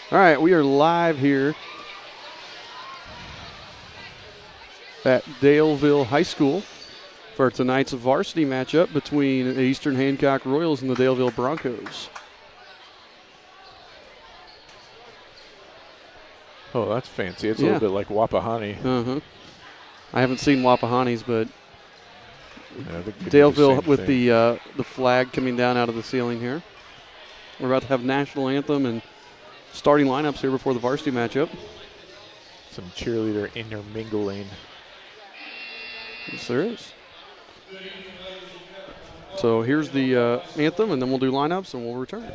All right, we are live here at Daleville High School for tonight's varsity matchup between the Eastern Hancock Royals and the Daleville Broncos. Oh, that's fancy. It's a little bit like Wapahani. I haven't seen Wapahani's, but Yeah, Daleville with the flag coming down out of the ceiling here. We're about to have national anthem and starting lineups here before the varsity matchup. Some cheerleader intermingling. Yes, there is. So here's the anthem, and then we'll do lineups, and we'll return.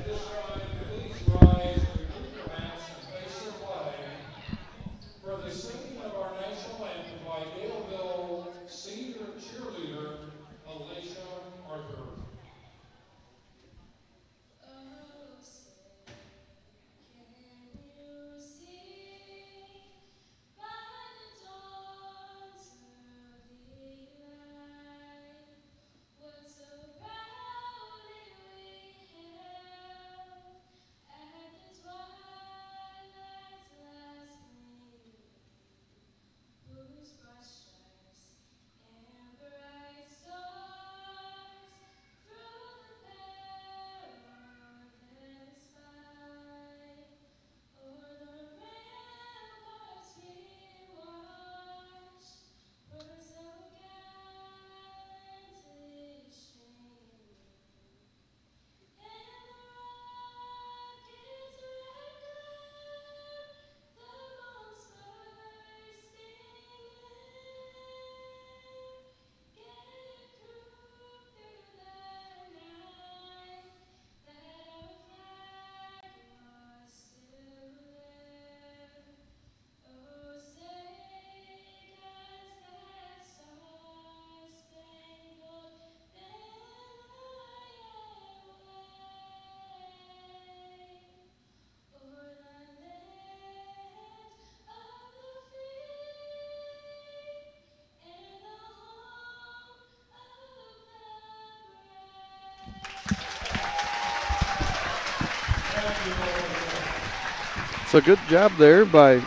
So good job there by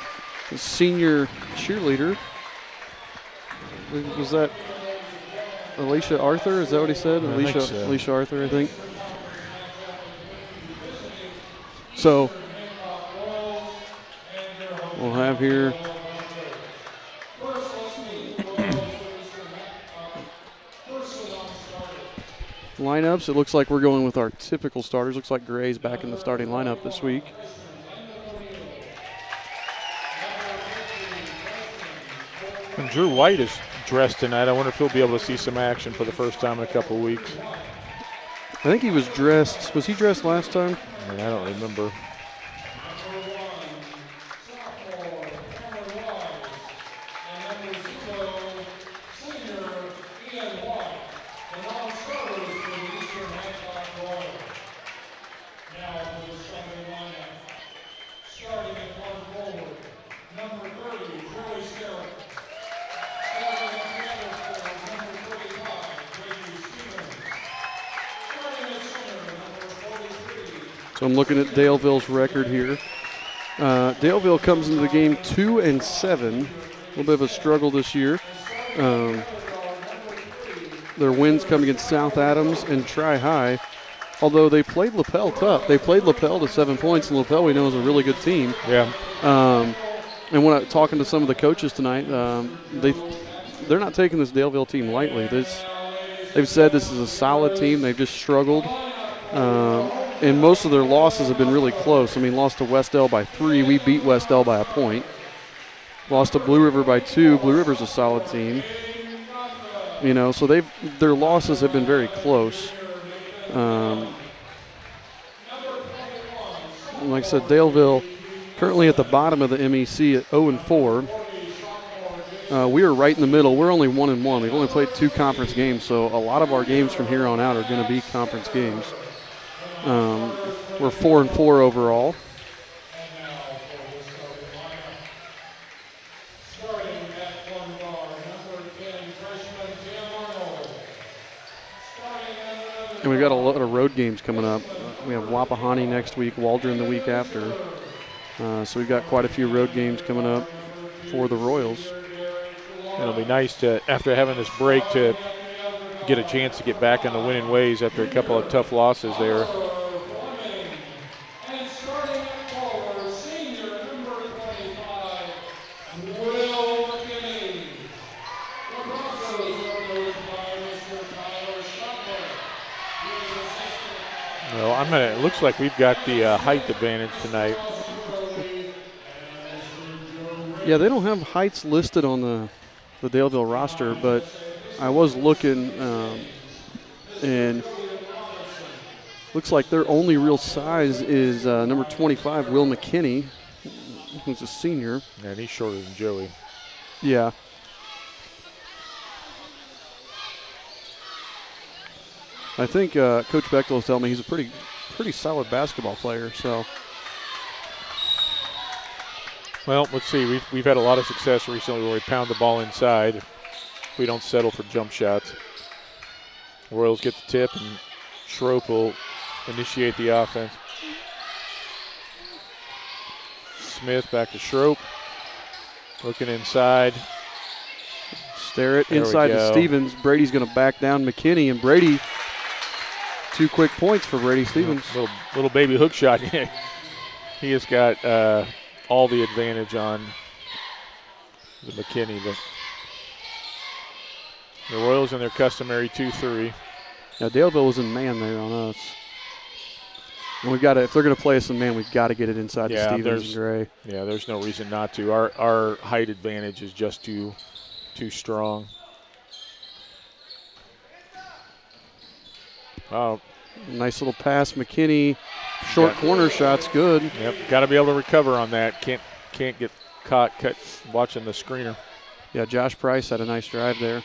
the senior cheerleader. Was that Alicia Arthur? Is that what he said? Alicia Arthur, I think. So we'll have here lineups. It looks like we're going with our typical starters. Looks like Gray's back in the starting lineup this week. And Drew White is dressed tonight. I wonder if he'll be able to see some action for the first time in a couple of weeks. I think he was dressed. Was he dressed last time? I don't remember. So I'm looking at Daleville's record here. Daleville comes into the game 2-7. A little bit of a struggle this year. Their wins come against South Adams and Tri-High. Although they played LaPel tough. They played LaPel to 7 points, and LaPel we know is a really good team. Yeah. And when I'm talking to some of the coaches tonight, they're not taking this Daleville team lightly. They've said this is a solid team. They've just struggled. And most of their losses have been really close. I mean, lost to West-El by 3. We beat West-El by a point. Lost to Blue River by 2. Blue River's a solid team. You know, so their losses have been very close. Like I said, Daleville currently at the bottom of the MEC at 0-4. We are right in the middle. We're only 1-1. We've only played 2 conference games, so a lot of our games from here on out are going to be conference games. We're 4-4 overall. And we've got a lot of road games coming up. We have Wapahani next week, Waldron the week after. So we've got quite a few road games coming up for the Royals. It'll be nice to, after having this break, to get a chance to get back in the winning ways after a couple of tough losses there. Well, it looks like we've got the height advantage tonight. Yeah, they don't have heights listed on the Daleville roster, but I was looking, and looks like their only real size is number 25, Will McKinney, who's a senior. And he's shorter than Joey. Yeah. I think Coach Bechtel was telling me he's a pretty solid basketball player. So. Well, let's see. We've had a lot of success recently where we pound the ball inside. We don't settle for jump shots. Royals get the tip, and Schroep will initiate the offense. Smith back to Schroep. Looking inside. Stare it inside to Stevens. Brady's going to back down McKinney, and Brady, 2 quick points for Brady Stevens. Little baby hook shot. He has got all the advantage on the McKinney. But the Royals in their customary 2-3. Now Daleville was in man there on us. And we've got to, if they're going to play us in man, we've got to get it inside to Stevens and Gray. Yeah, there's no reason not to. Our height advantage is just too strong. Oh, nice little pass, McKinney. Short corner shot's good. Yep, got to be able to recover on that. Can't get caught watching the screener. Yeah, Josh Price had a nice drive there.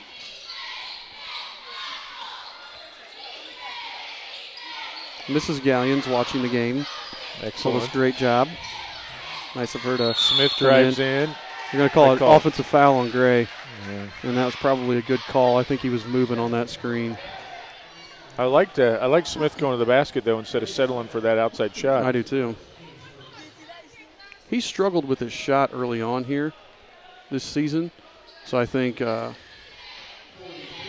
Mrs. Galleon's watching the game. Excellent. Told us great job. Nice of her to. Smith drives in. You're going to call it offensive foul on Gray. Yeah. And that was probably a good call. I think he was moving on that screen. I like Smith going to the basket, though, instead of settling for that outside shot. I do, too. He struggled with his shot early on here this season. So I think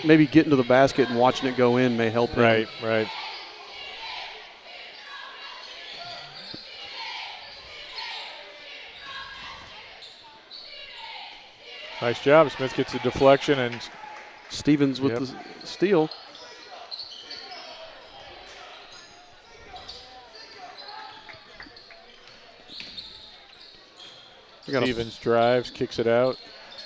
maybe getting to the basket and watching it go in may help him. Right. Nice job. Smith gets a deflection, and Stevens with the steal. Stevens drives, kicks it out.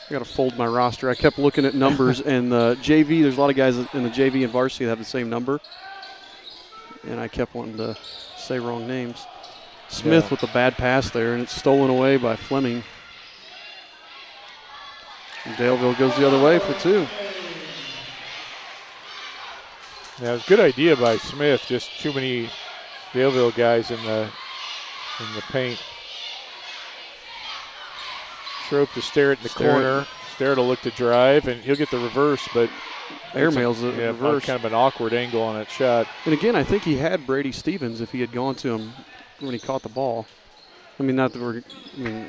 I got to fold my roster. I kept looking at numbers, and the JV, there's a lot of guys in the JV and varsity that have the same number. And I kept wanting to say wrong names. Smith with a bad pass there, and it's stolen away by Fleming. And Daleville goes the other way for 2. Yeah, it was a good idea by Smith. Just too many Daleville guys in the paint. Schroep to stare it in the corner. Stare to look to drive, and he'll get the reverse, but airmails the reverse. Kind of an awkward angle on that shot. And again, I think he had Brady Stevens if he had gone to him when he caught the ball. I mean,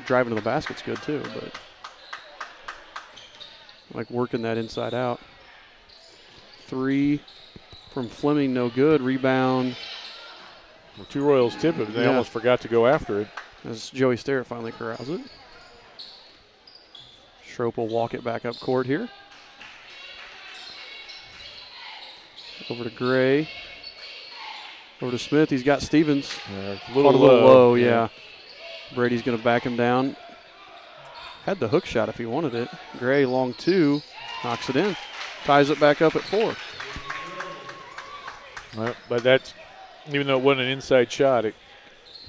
driving to the basket's good too, but like working that inside out. 3 from Fleming, no good. Rebound. Well, 2 Royals tip it, they almost forgot to go after it. As Joey Starrett finally corrals it. Schroep will walk it back up court here. Over to Gray. Over to Smith. He's got Stevens. A little low, yeah. Brady's going to back him down. Had the hook shot if he wanted it. Gray, long 2, knocks it in. Ties it back up at 4. Well, but that's, even though it wasn't an inside shot, it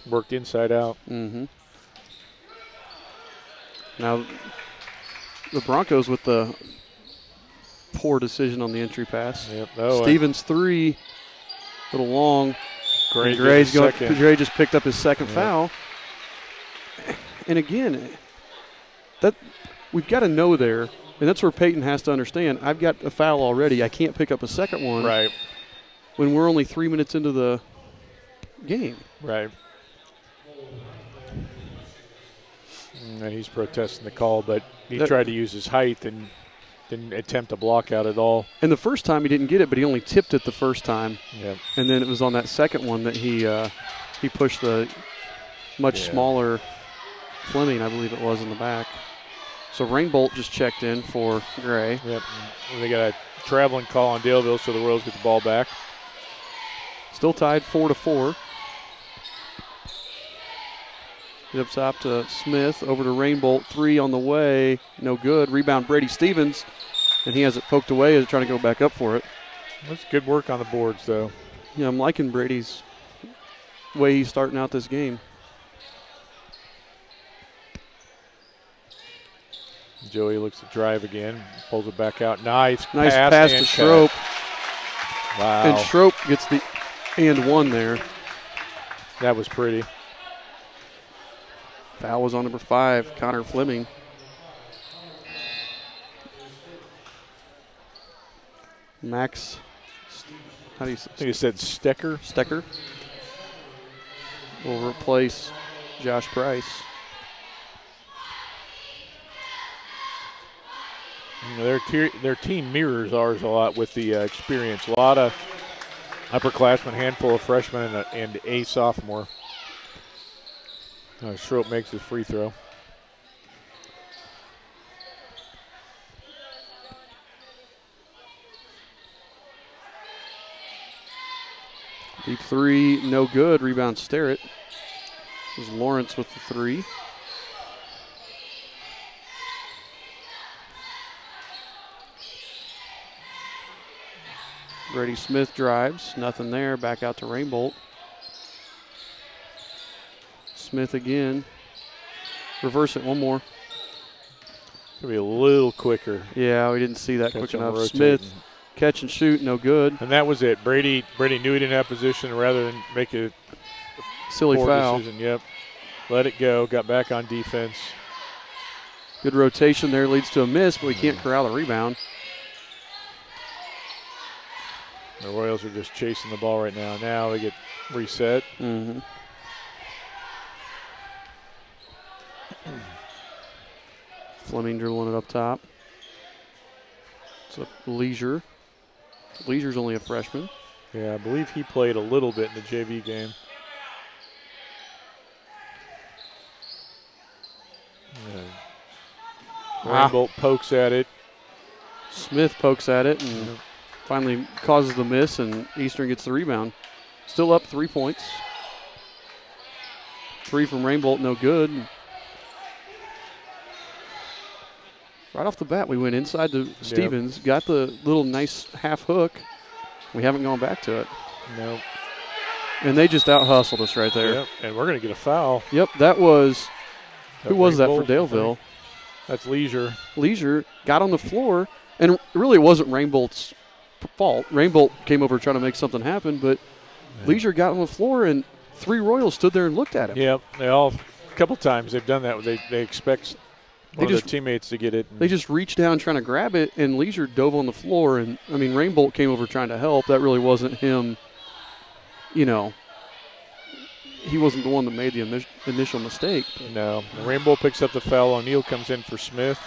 worked inside out. Mm-hmm. Now, the Broncos with the poor decision on the entry pass. Yep. Stevens 3, a little long. Gray just picked up his second foul. And again, that we've got to know there, and that's where Peyton has to understand. I've got a foul already. I can't pick up a second one. Right. When we're only 3 minutes into the game. Right. And he's protesting the call, but he tried to use his height and didn't attempt a block out at all. And the first time he didn't get it, but he only tipped it the first time. Yep. And then it was on that second one that he pushed the much smaller Fleming, I believe it was, in the back. So Rainbolt just checked in for Gray. Yep. And they got a traveling call on Daleville, so the Royals get the ball back. Still tied 4-4. Get up top to Smith, over to Rainbolt, 3 on the way, no good. Rebound Brady Stevens, and he has it poked away as trying to go back up for it. That's good work on the boards, though. Yeah, I'm liking Brady's way he's starting out this game. Joey looks to drive again, pulls it back out. Nice pass to Schroep. Wow. And Schroep gets the and one there. That was pretty. Foul was on number 5, Connor Fleming. Max, how do you say? I think it said Stecker. Stecker will replace Josh Price. You know, their team mirrors ours a lot with the experience. A lot of upperclassmen, handful of freshmen, and a sophomore. Schroep makes his free throw. Deep 3, no good. Rebound Sterrett. It was Lawrence with the 3. Brady Smith drives, nothing there. Back out to Rainbolt. Smith again. Reverse it one more. Could be a little quicker. Yeah, we didn't see that quick enough. Smith, catch and shoot, no good. And that was it. Brady knew he didn't have position rather than make a silly foul. Decision. Yep. Let it go. Got back on defense. Good rotation there, leads to a miss, but we can't corral the rebound. The Royals are just chasing the ball right now. Now they get reset. Mm-hmm. Fleming dribbling it up top. It's a Leisure. Leisure's only a freshman. Yeah, I believe he played a little bit in the JV game. Rainbolt pokes at it. Smith pokes at it and finally causes the miss, and Eastern gets the rebound. Still up 3 points. 3 from Rainbolt, no good. Right off the bat, we went inside to Stevens, got the little nice half hook. We haven't gone back to it. No. And they just out-hustled us right there. Yep, and we're going to get a foul. Yep, that was – who was that for Daleville? That's Leisure. Leisure got on the floor, and really it wasn't Rainbolt's fault. Rainbolt came over trying to make something happen, but Leisure got on the floor, and 3 Royals stood there and looked at him. Yep, a couple times they've done that. They expect one of their teammates to get it. They just reached down trying to grab it, and Leisure dove on the floor. And, I mean, Rainbolt came over trying to help. That really wasn't him, you know. He wasn't the one that made the initial mistake. No. Rainbolt picks up the foul. O'Neal comes in for Smith.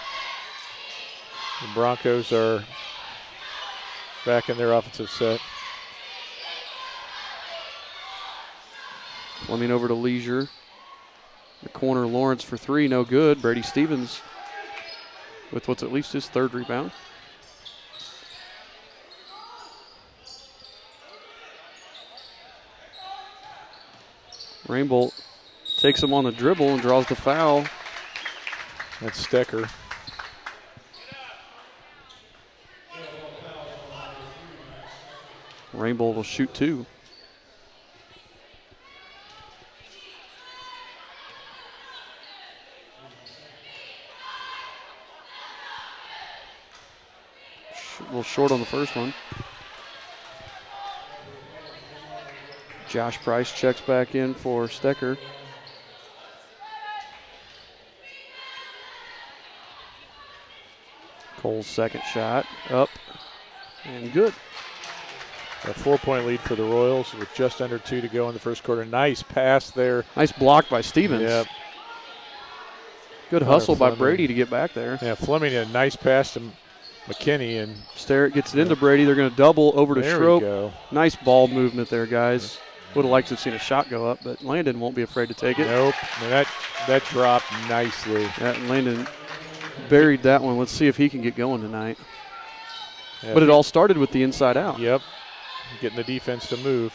The Broncos are back in their offensive set. Fleming over to Leisure. The corner, Lawrence for 3, no good. Brady Stevens with what's at least his 3rd rebound. Rainbolt takes him on the dribble and draws the foul. That's Stecker. Rainbolt will shoot 2. A little short on the first one. Josh Price checks back in for Stecker. Cole's second shot up and good. A 4-point lead for the Royals with just under 2 to go in the first quarter. Nice pass there. Nice block by Stevens. Yep. Good hustle by Brady to get back there. Yeah, Fleming a nice pass to McKinney, and Starrett gets it into Brady. They're going to double over to Schroep. Go. Nice ball movement there, guys. Would have liked to have seen a shot go up, but Landon won't be afraid to take it. Nope. That dropped nicely. Yeah, Landon buried that one. Let's see if he can get going tonight. Yeah, but it all started with the inside out. Yep. Getting the defense to move.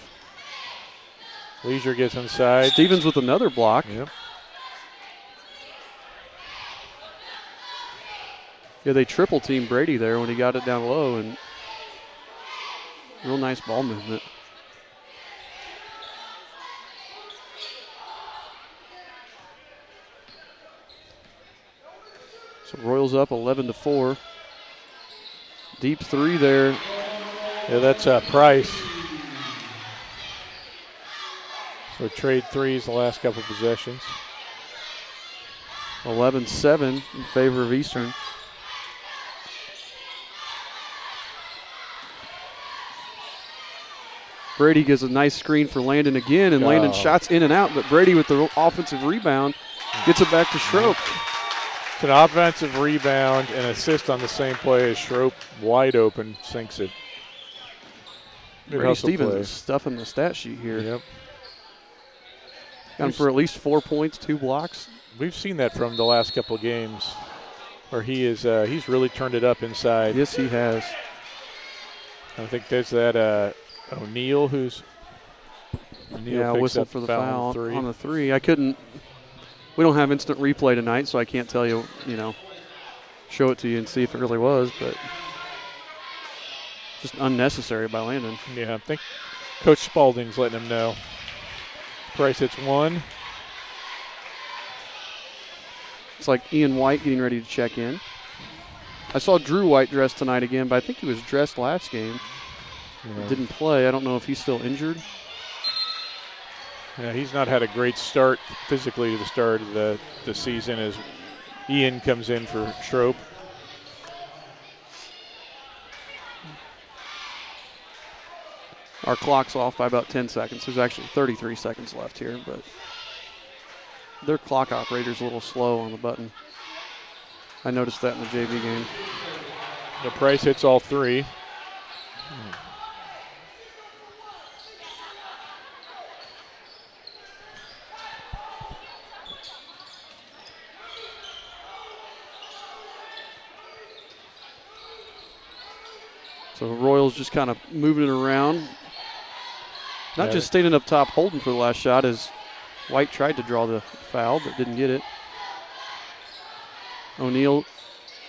Leisure gets inside. Stevens with another block. Yep. Yeah, they triple teamed Brady there when he got it down low, and real nice ball movement. So Royals up 11-4. Deep three there. Yeah, that's Price. So trade threes the last couple possessions. 11-7 in favor of Eastern. Brady gives a nice screen for Landon again, and Landon shots in and out, but Brady with the offensive rebound gets it back to Schroep. It's an offensive rebound and assist on the same play as Schroep, wide open, sinks it. Good Brady Stevens play. is stuffing the stat sheet here. Yep. Got him for at least 4 points, 2 blocks. We've seen that from the last couple of games where he's really turned it up inside. Yes, he has. I think there's that O'Neal whistled for the foul on the three. We don't have instant replay tonight, so I can't tell you, show it to you and see if it really was, but just unnecessary by Landon. Yeah, I think Coach Spalding's letting him know. Price hits one. It's like Ian White getting ready to check in. I saw Drew White dressed tonight again, but I think he was dressed last game. Yeah. Didn't play. I don't know if he's still injured. Yeah, he's not had a great start physically to the start of the season as Ian comes in for Schroep. Our clock's off by about 10 seconds. There's actually 33 seconds left here, but their clock operator's a little slow on the button. I noticed that in the JV game. The Price hits all three. So Royals just kind of moving it around. Not just standing up top holding for the last shot as White tried to draw the foul but didn't get it. O'Neal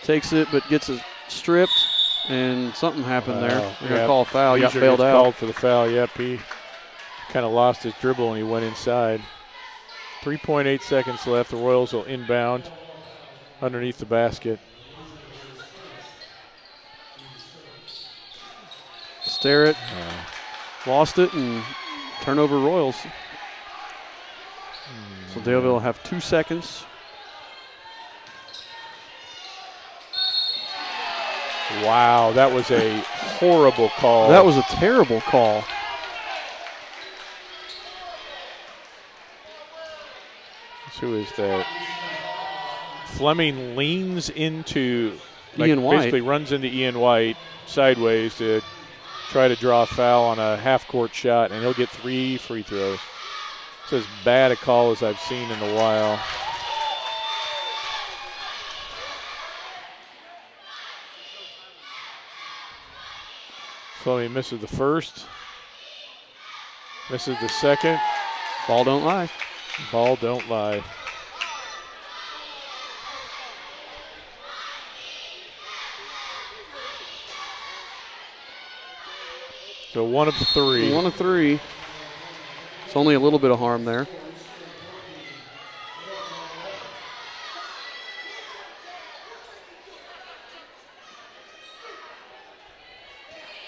takes it but gets it stripped, and something happened there. They're going to call a foul. He got bailed out. Called for the foul. Yep, he kind of lost his dribble and he went inside. 3.8 seconds left. The Royals will inbound underneath the basket. Starrett lost it, and turnover Royals. So Daleville will have 2 seconds. Wow, that was a horrible call. That was a terrible call. Who is that? Fleming leans into, Ian White. Basically runs into Ian White sideways to try to draw a foul on a half-court shot, and he'll get 3 free throws. It's as bad a call as I've seen in a while. Fleming misses the first, misses the second. Ball don't lie. Ball don't lie. So 1 of 3. 1 of 3. It's only a little bit of harm there.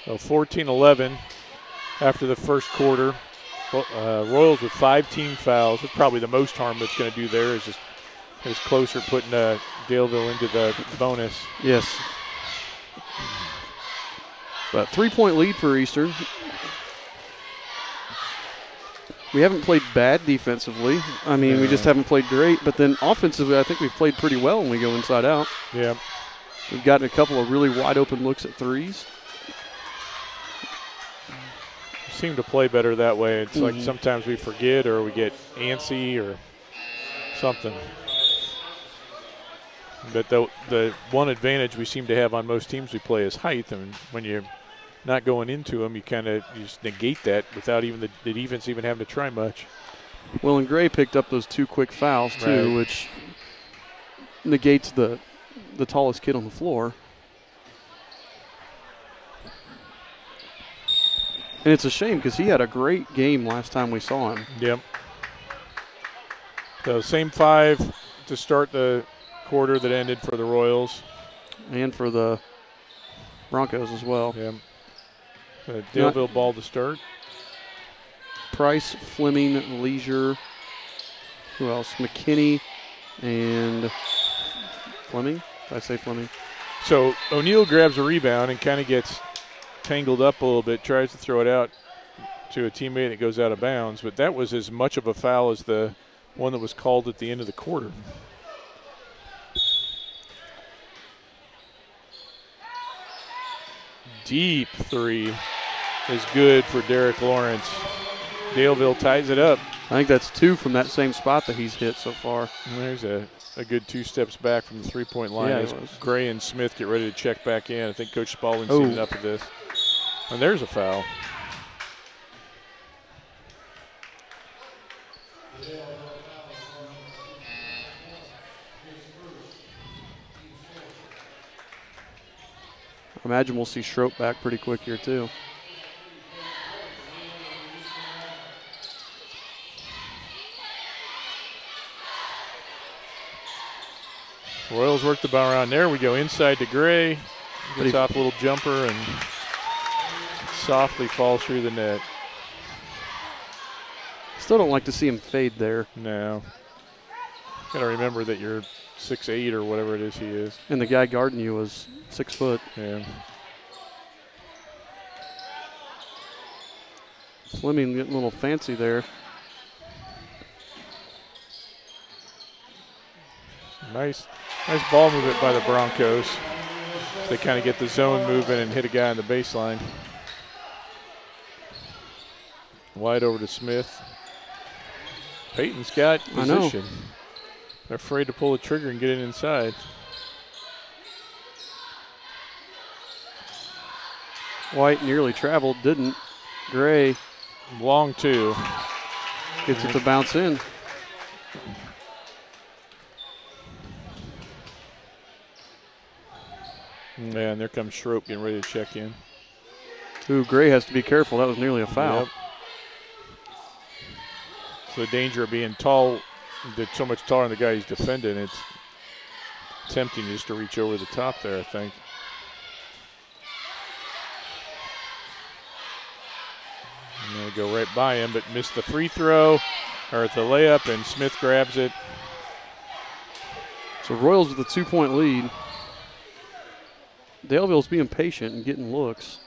So 14-11 after the first quarter. Royals with 5 team fouls. It's probably the most harm that's going to do there is closer putting Daleville into the bonus. Yes. But 3-point lead for Eastern. We haven't played bad defensively. I mean, we just haven't played great. But then offensively, I think we've played pretty well when we go inside out. Yeah. We've gotten a couple of really wide open looks at threes. We seem to play better that way. It's like sometimes we forget or we get antsy or something. But the one advantage we seem to have on most teams we play is height. And when you're not going into them, you just negate that without even the defense even having to try much. Well, and Gray picked up those 2 quick fouls too, which negates the tallest kid on the floor. And it's a shame because he had a great game last time we saw him. Yep. So same 5 to start the quarter that ended for the Royals. And for the Broncos as well. Yep. Daleville ball to start. Price, Fleming, Leisure. Who else? McKinney and Fleming. Did I say Fleming? So O'Neal grabs a rebound and kind of gets tangled up a little bit, tries to throw it out to a teammate that goes out of bounds, but that was as much of a foul as the one that was called at the end of the quarter. Deep 3 is good for Derek Lawrence. Daleville ties it up. I think that's 2 from that same spot that he's hit so far. And there's a good 2 steps back from the three-point line as Gray and Smith get ready to check back in. I think Coach Spalding's seen enough of this. And there's a foul. I imagine we'll see Schroep back pretty quick here too. Royals work the ball around. There we go, inside to Gray. Gets off a little jumper and softly falls through the net. Still don't like to see him fade there. No. Got to remember that you're 6'8" or whatever it is he is. And the guy guarding you was 6 foot. Yeah. Fleming getting a little fancy there. Nice ball movement by the Broncos. They kind of get the zone moving and hit a guy on the baseline. Wide over to Smith. Peyton's got position. They're afraid to pull the trigger and get it inside. White nearly traveled, didn't. Gray. Long 2. Gets it to bounce in. Yeah, and there comes Schroep getting ready to check in. Ooh, Gray has to be careful. That was nearly a foul. Yep. So the danger of being tall, so much taller than the guy he's defending, it's tempting just to reach over the top there, I think. And they go right by him, but missed the free throw, or the layup, and Smith grabs it. So Royals with a 2-point lead. Daleville's being patient and getting looks.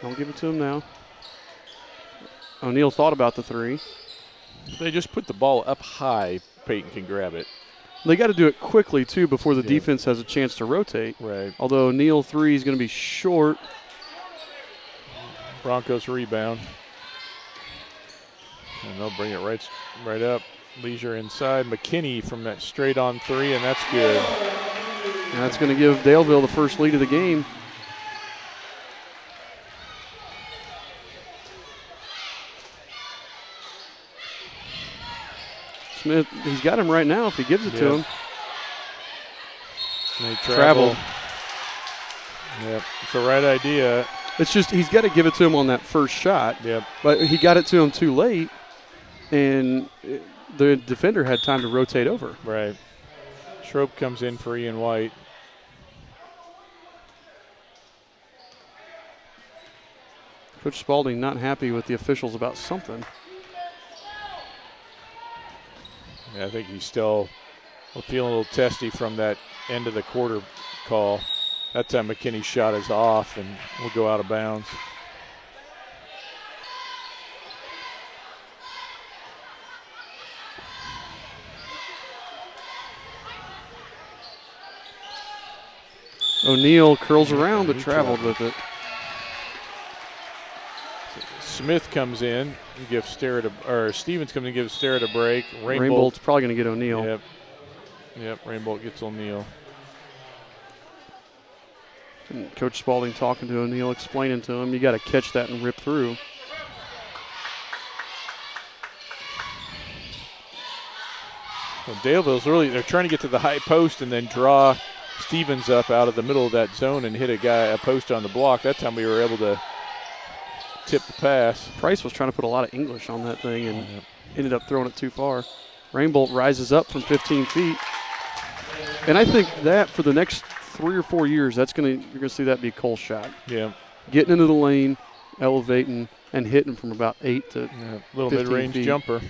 Don't give it to him now. O'Neal thought about the 3. They just put the ball up high. Peyton can grab it. They got to do it quickly, too, before the defense has a chance to rotate. Right. Although O'Neal 3 is going to be short. Broncos rebound. And they'll bring it right up. Leisure inside. McKinney from that straight on 3, and that's good. And that's going to give Daleville the first lead of the game. Smith, he's got him right now if he gives it to him. And they travel. Yep, it's the right idea. It's just he's got to give it to him on that first shot. Yep. But he got it to him too late, and the defender had time to rotate over. Right. Schroep comes in for Ian White. Coach Spalding not happy with the officials about something. Yeah, I think he's still feeling a little testy from that end of the quarter call. That time McKinney's shot is off and will go out of bounds. O'Neal curls around but traveled with it. Smith comes in and gives Stevens comes in and gives Sterrett a break. Rainbolt's probably going to get O'Neal. Yep, Rainbolt gets O'Neal. And Coach Spalding talking to O'Neal, explaining to him, you got to catch that and rip through. Well, Daleville's they're trying to get to the high post and then draw Stevens up out of the middle of that zone and hit a post on the block. That time we were able to tip the pass. Price was trying to put a lot of English on that thing and ended up throwing it too far. Rainbolt rises up from 15 feet. And I think that for the next 3 or 4 years, you're gonna see that be a Cole shot. Yeah. Getting into the lane, elevating, and hitting from about 8 to little mid-range feet. jumper.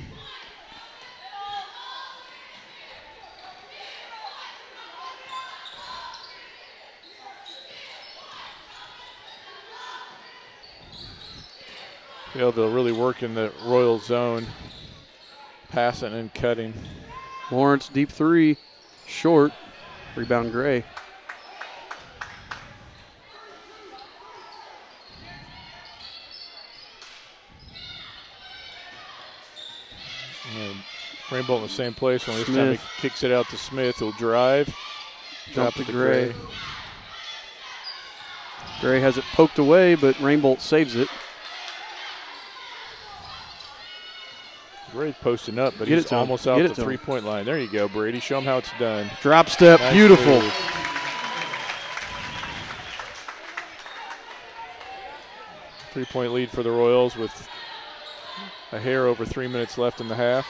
They'll really work in the Royal zone, passing and cutting. Lawrence, deep three, short, rebound Gray. Rainbolt in the same place, only this time he kicks it out to Smith. He'll drive, drop to Gray. Gray has it poked away, but Rainbolt saves it. Gray's posting up, but he's almost out the three-point line. There you go, Brady. Show him how it's done. Drop step, nice, beautiful. Move. Three-point lead for the Royals with a hair over 3 minutes left in the half.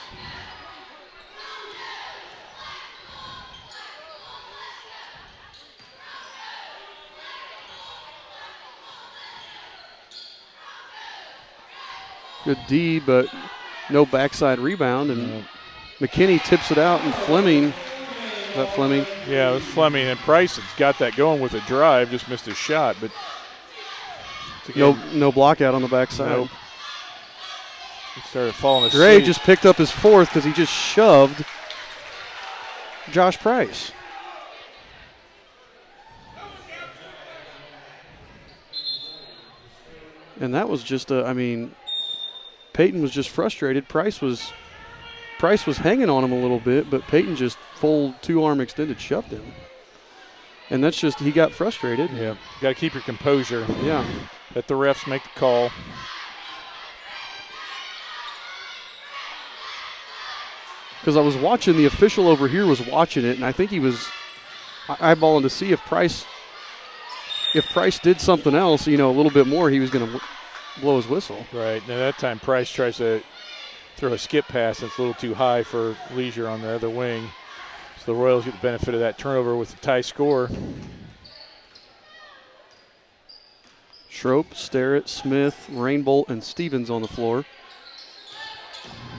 Good D, but no backside rebound, and McKinney tips it out, and Fleming. Is that Fleming? Yeah, it was Fleming, and Price has got that going with a drive, just missed a shot, but no block out on the backside. Nope. He started falling asleep. Gray just picked up his fourth because he just shoved Josh Price. And that was just Peyton was just frustrated. Price was hanging on him a little bit, but Peyton just full two-arm extended shoved him. And that's just, he got frustrated. Yeah, you got to keep your composure. Yeah. Let the refs make the call. Because I was watching, the official over here was watching it, and I think he was eyeballing to see if Price did something else, a little bit more, he was going to blow his whistle. Right. Now that time Price tries to throw a skip pass that's a little too high for Leisure on the other wing. So the Royals get the benefit of that turnover with the tie score. Schroep, Sterrett, Smith, Rainbolt, and Stevens on the floor.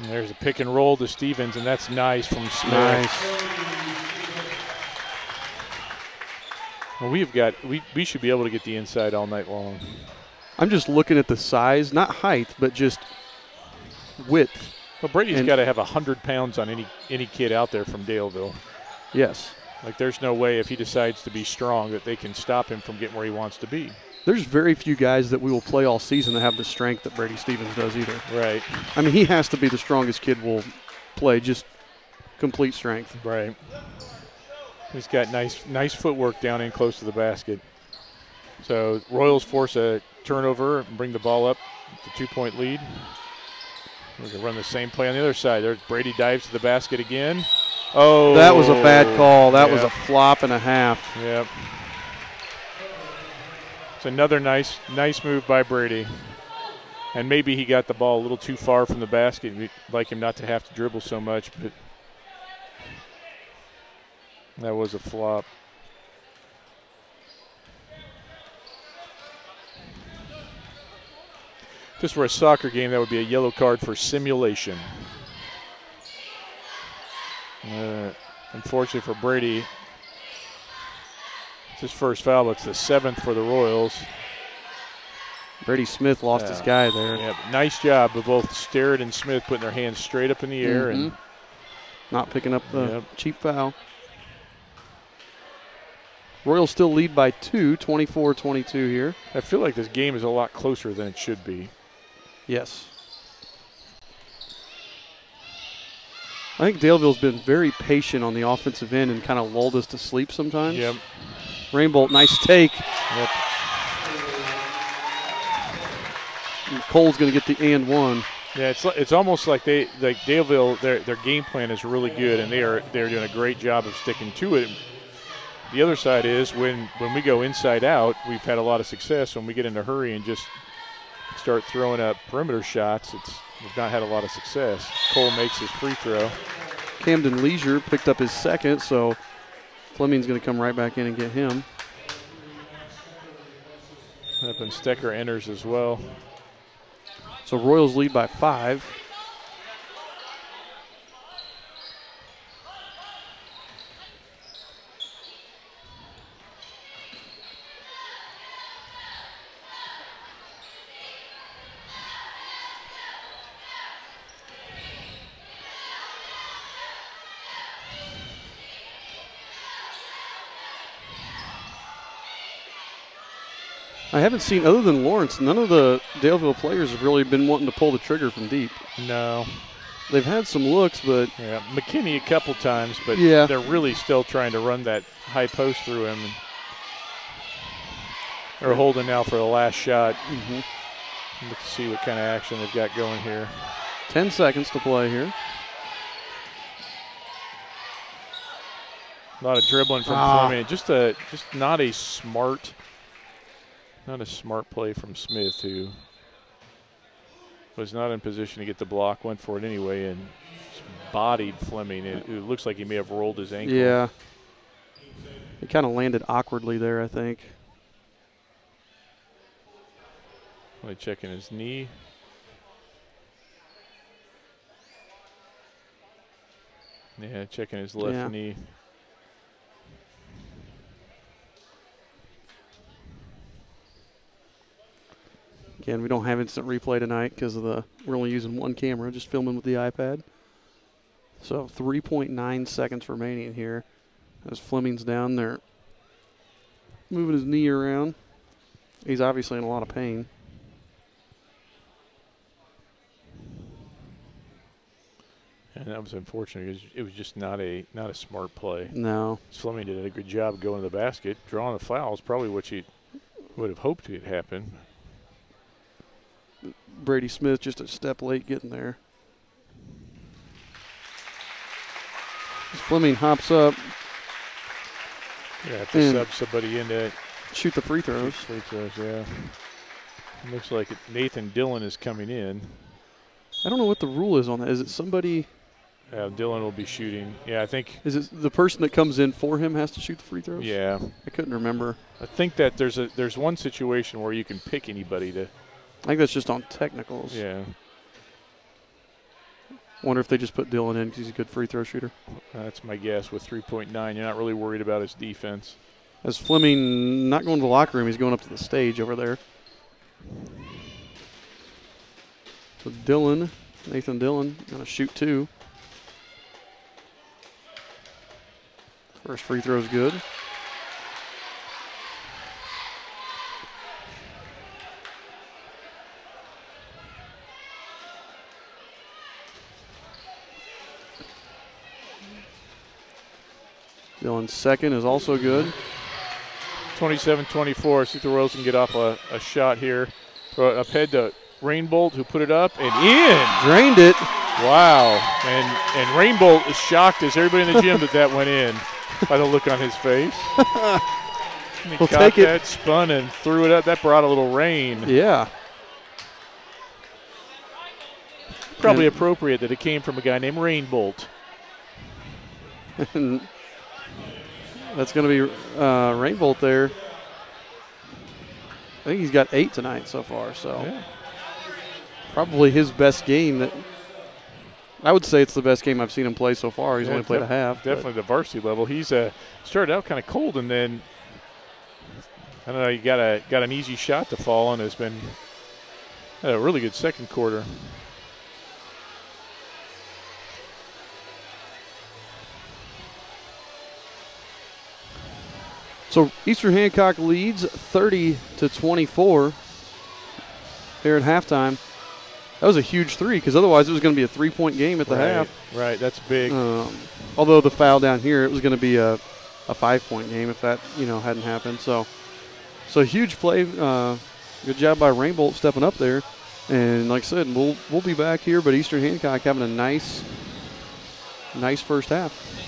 And there's a pick and roll to Stevens, and that's nice from Smith. Nice. Well, we should be able to get the inside all night long. I'm just looking at the size, not height, but just width. Well, Brady's got to have 100 pounds on any kid out there from Daleville. Yes. Like there's no way if he decides to be strong that they can stop him from getting where he wants to be. There's very few guys that we will play all season that have the strength that Brady Stevens does either. Right. I mean, he has to be the strongest kid we'll play, just complete strength. Right. He's got nice footwork down in close to the basket. So Royals force a turnover and bring the ball up, the 2-point lead. We're going to run the same play on the other side. There's Brady dives to the basket again. Oh. That was a bad call. That was a flop and a half. Yep. It's another nice move by Brady. And maybe he got the ball a little too far from the basket. We'd like him not to have to dribble so much, but that was a flop. If this were a soccer game, that would be a yellow card for simulation. Unfortunately for Brady, it's his first foul, but it's the 7th for the Royals. Brady Smith lost his guy there. Yeah, nice job of both Sterrett and Smith putting their hands straight up in the air and not picking up the cheap foul. Royals still lead by 2, 24-22 here. I feel like this game is a lot closer than it should be. Yes. I think Daleville's been very patient on the offensive end and kind of lulled us to sleep sometimes. Yep. Rainbolt, nice take. Yep. And Cole's going to get the and one. Yeah, it's almost like Daleville, their game plan is really good, and they're doing a great job of sticking to it. The other side is when we go inside out, we've had a lot of success. When we get in a hurry and just start throwing up perimeter shots, we've not had a lot of success. Cole makes his free throw. Camden Leisure picked up his second, so Fleming's going to come right back in and get him. Up and Stecker enters as well. So Royals lead by 5. I haven't seen, other than Lawrence, none of the Daleville players have really been wanting to pull the trigger from deep. No. They've had some looks, but... Yeah, McKinney a couple times, but yeah, they're really still trying to run that high post through him. They're holding now for the last shot. Let's see what kind of action they've got going here. 10 seconds to play here. A lot of dribbling from Fleming. Just not a smart play from Smith, who was not in position to get the block, went for it anyway, and just bodied Fleming. It looks like he may have rolled his ankle. Yeah. He kind of landed awkwardly there, I think. Only checking his knee. Yeah, checking his left knee. Again, we don't have instant replay tonight because we're only using one camera, just filming with the iPad. So 3.9 seconds remaining here as Fleming's down there moving his knee around. He's obviously in a lot of pain. And that was unfortunate because it was just not a smart play. No. Fleming did a good job going to the basket. Drawing the foul is probably what you would have hoped would happen. Brady Smith just a step late getting there. As Fleming hops up. You have to sub somebody in to shoot the free throws. Free throws, yeah. It looks like Nathan Dillon is coming in. I don't know what the rule is on that. Is it somebody? Dillon will be shooting. Yeah, I think. Is it the person that comes in for him has to shoot the free throws? Yeah. I couldn't remember. I think that there's one situation where you can pick anybody to. I think that's just on technicals. Yeah. Wonder if they just put Dillon in because he's a good free throw shooter. That's my guess. With 3.9, you're not really worried about his defense. As Fleming not going to the locker room, he's going up to the stage over there. So Dillon, Nathan Dillon, going to shoot 2. First free throw is good. Dillon's second is also good. 27-24. See if the Royals can get off a shot here. Throw it up head to Rainbolt, who put it up and in. Drained it. Wow. And Rainbolt is shocked, as everybody in the gym, that went in by the look on his face. He We'll caught take it. that, spun, and threw it up. That brought a little rain. Yeah. Probably appropriate that it came from a guy named Rainbolt. And that's going to be Rainbolt there. I think he's got 8 tonight so far, so yeah. Probably his best game. I would say it's the best game I've seen him play so far. He's only played a half. Definitely the varsity level. He's started out kind of cold, and then I don't know. He got an easy shot to fall on. Has been had a really good second quarter. So Eastern Hancock leads 30-24 here at halftime. That was a huge three because otherwise it was going to be a 3-point game at the half. Right, that's big. Although the foul down here, it was going to be a 5-point game if that hadn't happened. So huge play. Good job by Rainbolt stepping up there. And like I said, we'll be back here, but Eastern Hancock having a nice first half.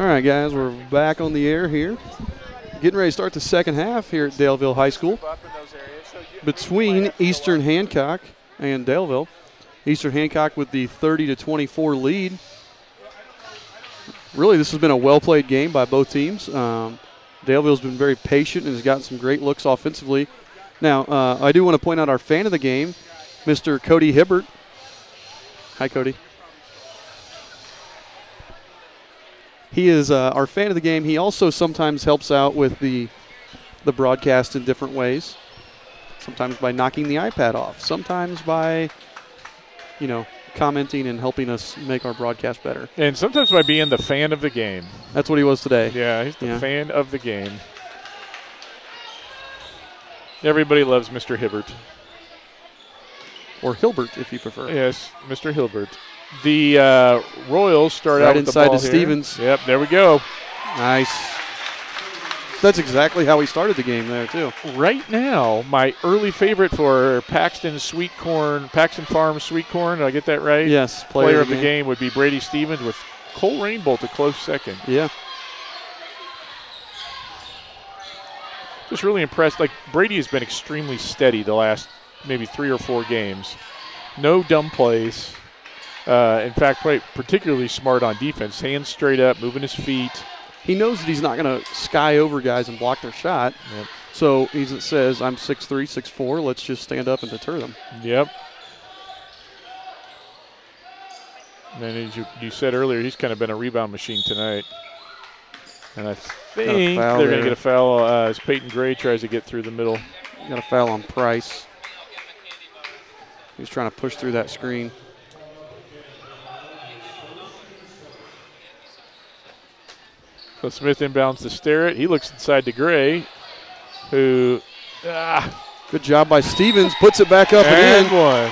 All right, guys, we're back on the air here. Getting ready to start the second half here at Daleville High School between Eastern Hancock and Daleville. Eastern Hancock with the 30-24 lead. Really, this has been a well-played game by both teams. Daleville's been very patient and has gotten some great looks offensively. Now, I do want to point out our fan of the game, Mr. Cody Hibbert. Hi, Cody. He is our fan of the game. He also sometimes helps out with the broadcast in different ways. Sometimes by knocking the iPad off. Sometimes by, commenting and helping us make our broadcast better. And sometimes by being the fan of the game. That's what he was today. Yeah, he's the fan of the game. Everybody loves Mr. Hibbert. Or Hilbert, if you prefer. Yes, Mr. Hilbert. The Royals start out with the ball inside to here. Stevens. Yep, there we go. Nice. That's exactly how he started the game there, too. Right now, my early favorite for Paxton Farms Sweet Corn, did I get that right? Yes. Player of the game would be Brady Stevens with Cole Rainbolt a close second. Yeah. Just really impressed. Like, Brady has been extremely steady the last maybe 3 or 4 games. No dumb plays. In fact, particularly smart on defense. Hands straight up, moving his feet. He knows that he's not going to sky over guys and block their shot. Yep. So he says, I'm 6'3", 6'4". Let's just stand up and deter them. Yep. And as you said earlier, he's kind of been a rebound machine tonight. And I think they're going to get a foul as Peyton Gray tries to get through the middle. Got a foul on Price. He's trying to push through that screen. So Smith inbounds to Starrett. He looks inside to Gray, who, good job by Stevens. Puts it back up and in. One.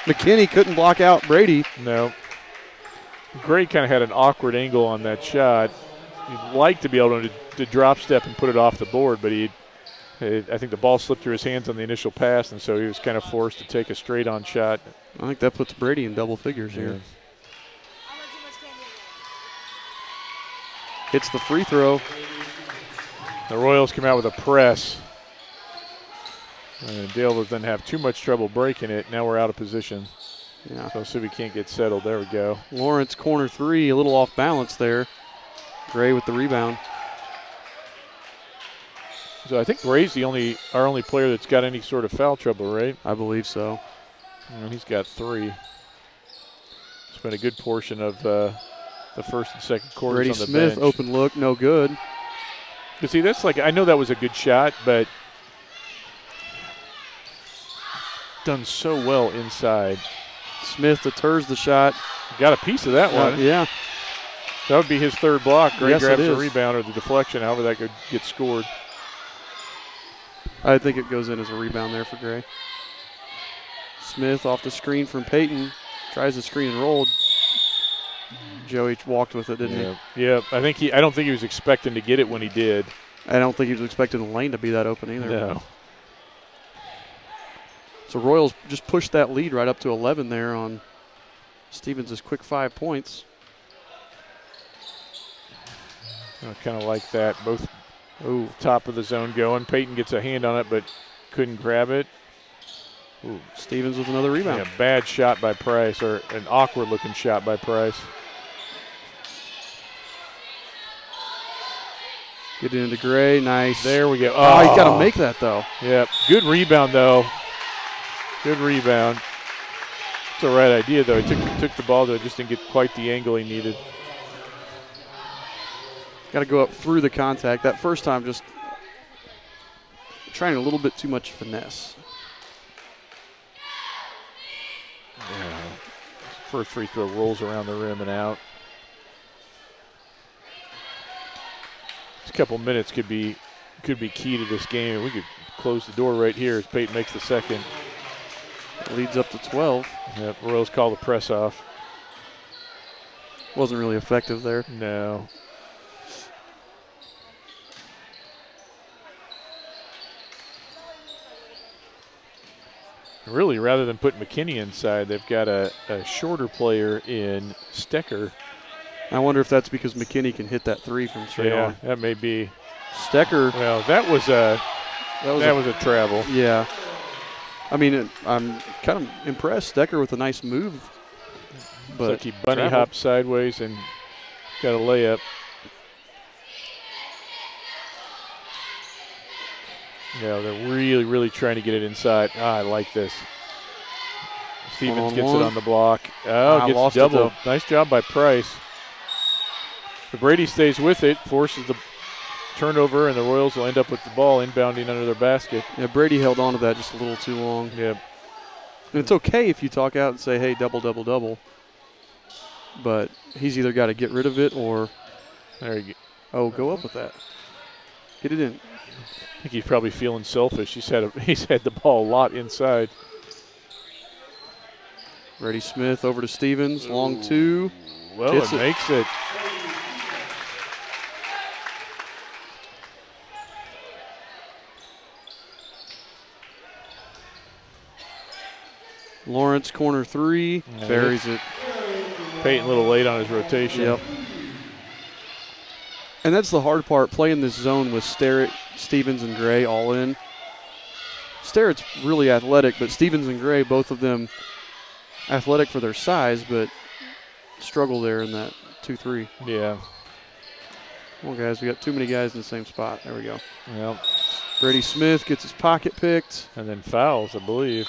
McKinney couldn't block out Brady. No. Gray kind of had an awkward angle on that shot. He'd like to be able to drop step and put it off the board, but I think the ball slipped through his hands on the initial pass, and so he was kind of forced to take a straight-on shot. I think that puts Brady in double figures here. Hits the free throw. The Royals come out with a press. And Daleville doesn't have too much trouble breaking it. Now we're out of position. Yeah. So see if we can't get settled. There we go. Lawrence, corner 3, a little off balance there. Gray with the rebound. So I think Gray's our only player that's got any sort of foul trouble, right? I believe so. And he's got 3. It's been a good portion of the first and second quarters Brady on the Smith, bench. open look, no good. You see, that's I know that was a good shot, but done so well inside. Smith deters the shot. Got a piece of that one. Yeah. That would be his third block. Gray grabs the is. rebound or the deflection, however that could get scored. I think it goes in as a rebound there for Gray. Smith off the screen from Peyton. Tries the screen and rolled. Joey walked with it, didn't he? Yeah. I don't think he was expecting to get it when he did. I don't think he was expecting the lane to be that open either. No. So Royals just pushed that lead right up to 11 there on Stevens' quick 5 points. I kind of like that. Both top of the zone going. Peyton gets a hand on it but couldn't grab it. Ooh, Stevens with another rebound. Yeah, bad shot by Price, or an awkward-looking shot by Price. Get into Gray, nice. There we go. Oh, he's got to make that, though. Yep, good rebound, though. Good rebound. It's the right idea, though. He took the ball, though, just didn't get quite the angle he needed. Got to go up through the contact. That first time just trying a little bit too much finesse. Yeah. First free throw rolls around the rim and out. This couple minutes could be key to this game. We could close the door right here as Peyton makes the second. Leads up to 12. Yep, Royals call the press off. Wasn't really effective there. No. Really, rather than put McKinney inside, they've got a shorter player in Stecker. I wonder if that's because McKinney can hit that three from straight on. Yeah, that may be. Stecker. Well, that was a travel. Yeah. I mean, I'm kind of impressed. Stecker with a nice move. But it's like he bunny hopped sideways and got a layup. Yeah, they're really, really trying to get it inside. I like this. Stevens gets it on the block. Oh, gets double. Nice job by Price. But Brady stays with it, forces the turnover, and the Royals will end up with the ball inbounding under their basket. Yeah, Brady held on to that just a little too long. Yeah. And it's okay if you talk out and say, hey, double, double, double. But he's either got to get rid of it or there you go. Oh, go up with that. Get it in. I think he's probably feeling selfish. He's had the ball a lot inside. Brady Smith over to Stevens, long two. Well, it makes it. Lawrence, corner three, buries it. Peyton a little late on his rotation. Yep. And that's the hard part, playing this zone with Sterrett, Stevens, and Gray all in. Sterrett's really athletic, but Stevens and Gray, both of them athletic for their size, but struggle there in that 2-3. Yeah. Come on, guys. We got too many guys in the same spot. There we go. Yep. Brady Smith gets his pocket picked. And then fouls, I believe.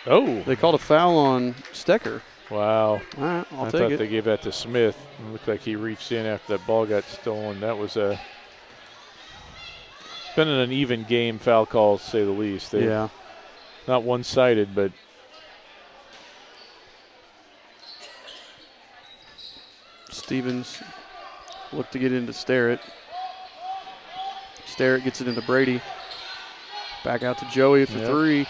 Oh. They called a foul on Stecker. Wow. All right, I'll take it. I thought they gave that to Smith. It looked like he reached in after that ball got stolen. That was been an uneven game, foul calls, to say the least. Yeah. Not one-sided, but Stevens looked to get into Sterrett. Sterrett gets it into Brady. Back out to Joey for three.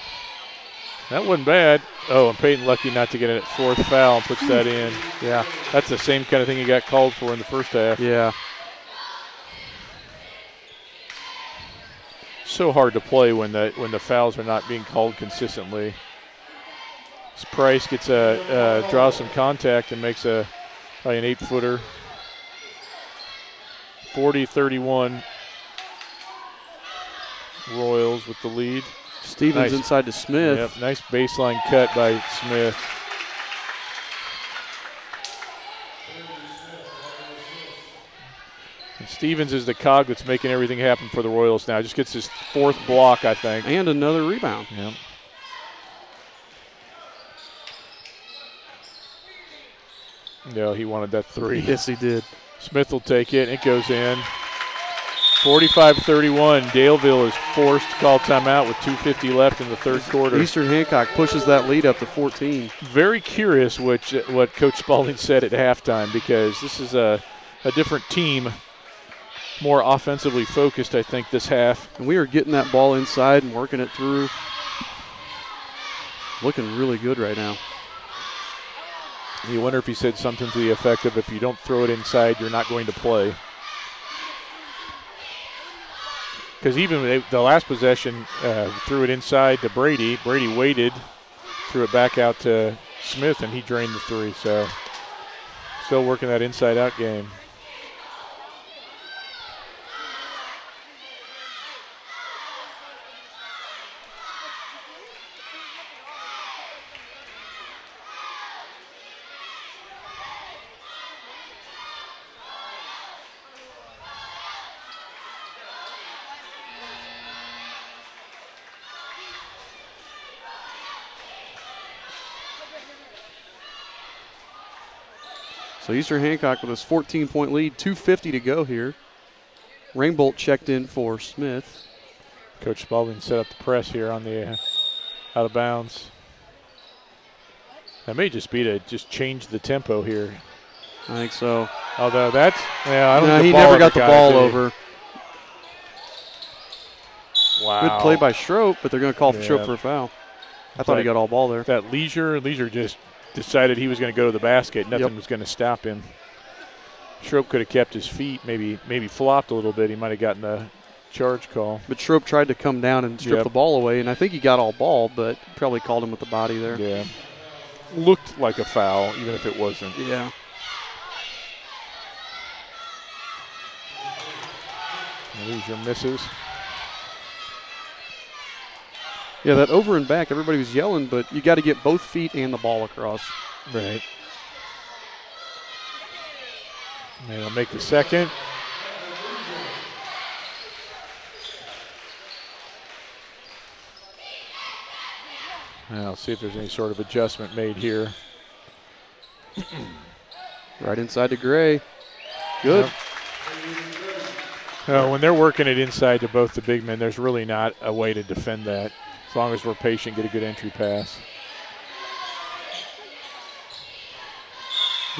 That wasn't bad. Oh, and Peyton lucky not to get a fourth foul and puts that in. Yeah. That's the same kind of thing he got called for in the first half. Yeah. So hard to play when the fouls are not being called consistently. This Price gets draws some contact and makes probably an 8-footer. 40-31. Royals with the lead. Stevens inside to Smith. Yep, nice baseline cut by Smith. And Stevens is the cog that's making everything happen for the Royals now. Just gets his fourth block, I think. And another rebound. Yep. No, he wanted that three. Yes, he did. Smith will take it. It goes in. 45-31. Daleville is forced to call timeout with 2:50 left in the third quarter. Eastern Hancock pushes that lead up to 14. Very curious what Coach Spalding said at halftime, because this is a different team, more offensively focused, I think, this half. And we are getting that ball inside and working it through. Looking really good right now. You wonder if he said something to the effect of, if you don't throw it inside, you're not going to play. Because even the last possession, threw it inside to Brady. Brady waited, threw it back out to Smith, and he drained the three. So still working that inside-out game. So Eastern Hancock with his 14-point lead, 2:50 to go here. Rainbolt checked in for Smith. Coach Spalding set up the press here on the out of bounds. That may just be to just change the tempo here. I think so. Although that's, I don't think he never got the ball over. Wow. Good play by Schroep, but they're going to call for Schroep for a foul. I thought he got all ball there. That Leisure just decided he was going to go to the basket. Nothing was going to stop him. Schroep could have kept his feet, maybe flopped a little bit. He might have gotten charge call. But Schroep tried to come down and strip the ball away, and I think he got all ball, but probably called him with the body there. Yeah. Looked like a foul, even if it wasn't. Yeah. Leisure misses. Yeah, that over and back, everybody was yelling, but you got to get both feet and the ball across. Right. And they'll make the second. Now, see if there's any sort of adjustment made here. Right inside to Gray. Good. Yep. When they're working it inside to both the big men, there's really not a way to defend that. As long as we're patient, get a good entry pass.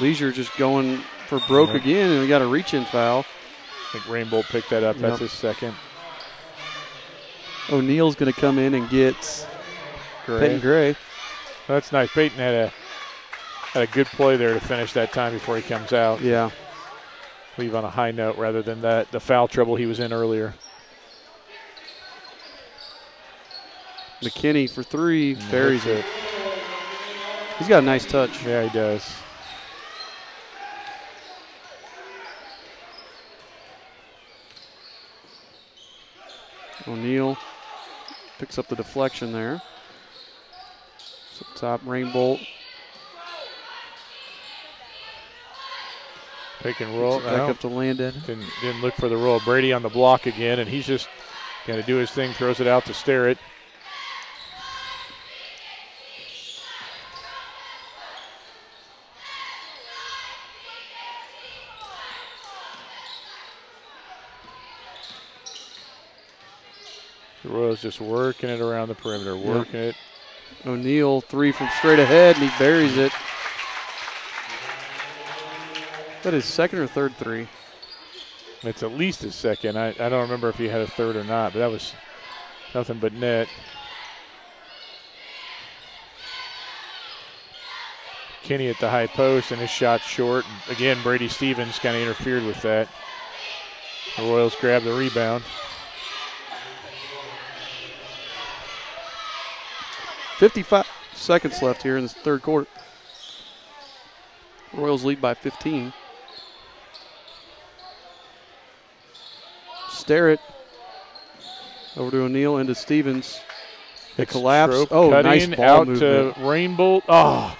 Leisure just going for broke again, and we got a reach-in foul. I think Rainbolt picked that up. That's his second. O'Neal's going to come in and get Peyton Gray. That's nice. Peyton had a good play there to finish that time before he comes out. Yeah. Leave on a high note rather than the foul trouble he was in earlier. McKinney for three, buries it. He's got a nice touch. Yeah, he does. O'Neal picks up the deflection there. It's up top, Rainbolt. Pick and roll. Back up to Landon. Didn't look for the roll. Brady on the block again, and he's just going to do his thing, throws it out to Sterrett. The Royals just working it around the perimeter, working it. O'Neal, three from straight ahead, and he buries it. That is second or third three? It's at least his second. I don't remember if he had a third or not, but that was nothing but net. Kenny at the high post, and his shot short. Again, Brady Stevens kind of interfered with that. The Royals grab the rebound. 55 seconds left here in this third quarter. Royals lead by 15. Sterrett over to O'Neal, into Stevens. They collapse. Stroke, oh, nice in, ball out movement. to Rainbolt. Oh,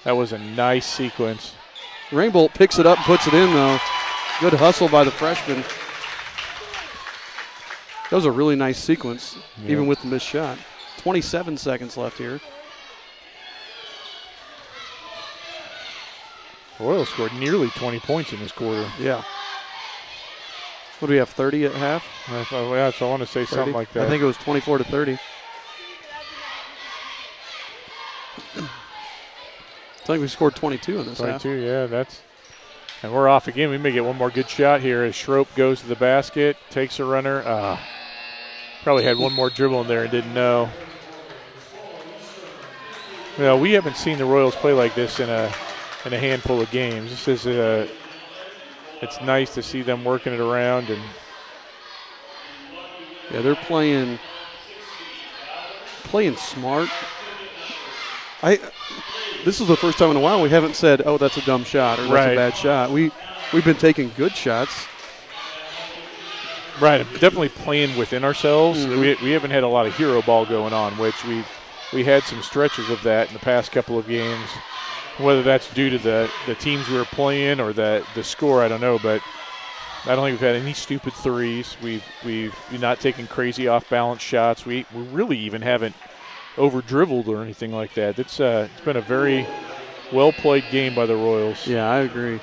that was a nice sequence. Rainbolt picks it up and puts it in, though. Good hustle by the freshman. That was a really nice sequence, even with the missed shot. 27 seconds left here. Royals scored nearly 20 points in this quarter. Yeah. What do we have, 30 at half? Yeah, so I want to say 30? Something like that. I think it was 24 to 30. I think we scored 22 in this 22, half. Yeah, that's. And we're off again. We may get one more good shot here as Schroep goes to the basket, takes a runner. Probably had one more dribble in there and didn't know. Well, we haven't seen the Royals play like this in a handful of games. This is it's nice to see them working it around, and yeah, they're playing smart. This is the first time in a while we haven't said, "Oh, that's a dumb shot" or "That's a bad shot." We've been taking good shots. Right, definitely playing within ourselves. Mm-hmm. We haven't had a lot of hero ball going on, which we had some stretches of that in the past couple of games. Whether that's due to the teams we were playing or the score, I don't know. But I don't think we've had any stupid threes. We've not taken crazy off-balance shots. We really even haven't over-dribbled or anything like that. It's been a very well-played game by the Royals. Yeah, I agree.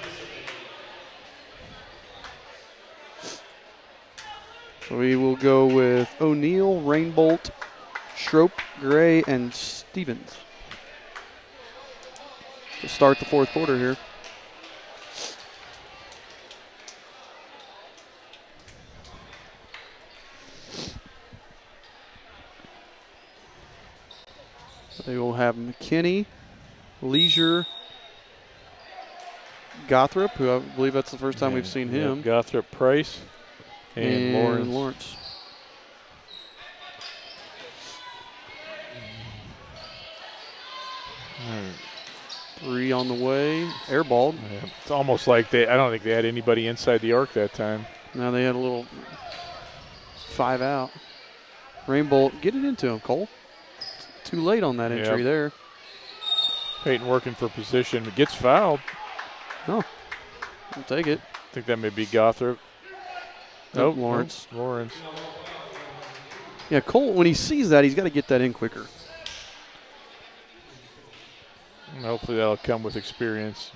We will go with O'Neal, Rainbolt, Schroep, Gray, and Stevens to start the fourth quarter here. They will have McKinney, Leisure, Gothrop, who I believe that's the first time we've seen him. Gothrop, Price. And Lawrence. Three on the way. Airballed. Yeah, it's almost like I don't think they had anybody inside the arc that time. Now they had a little 5 out. Rainbolt, get it into him, Cole. Too late on that entry there. Peyton working for position, but gets fouled. Oh, I'll take it. I think that may be Gothrop. Nope, Lawrence. Lawrence. Yeah, Cole, when he sees that, he's got to get that in quicker. And hopefully that'll come with experience.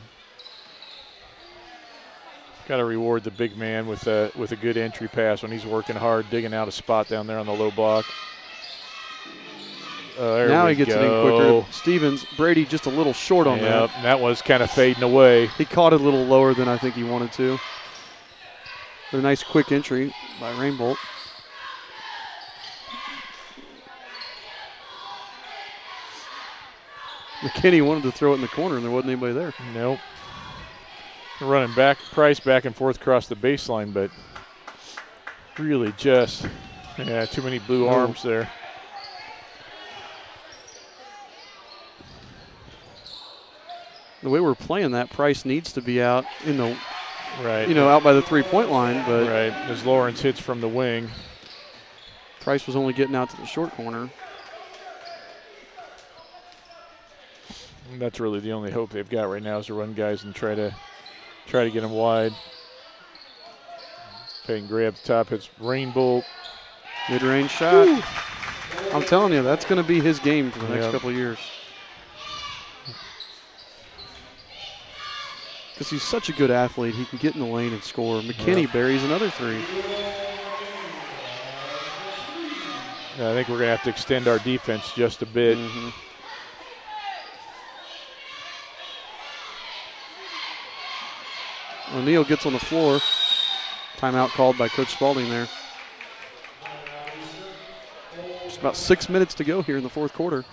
Got to reward the big man with a good entry pass when he's working hard, digging out a spot down there on the low block. Now he gets it in quicker. Stevens, Brady just a little short on that. And that was kind of fading away. He caught it a little lower than I think he wanted to. But a nice quick entry by Rainbolt. McKinney wanted to throw it in the corner, and there wasn't anybody there. Nope. Running Price back and forth across the baseline, but really just, too many blue arms there. The way we're playing that, Price needs to be out in the, right, out by the 3-point line. But right, as Lawrence hits from the wing. Price was only getting out to the short corner. And that's really the only hope they've got right now is to run guys and try to get them wide. Peyton Gray up the top, hits Rainbolt. Mid-range shot. Woo. I'm telling you, that's going to be his game for the next couple of years. Because he's such a good athlete, he can get in the lane and score. McKinney buries another 3. I think we're going to have to extend our defense just a bit. Mm-hmm. O'Neal gets on the floor. Timeout called by Coach Spalding there. Just about 6 minutes to go here in the fourth quarter.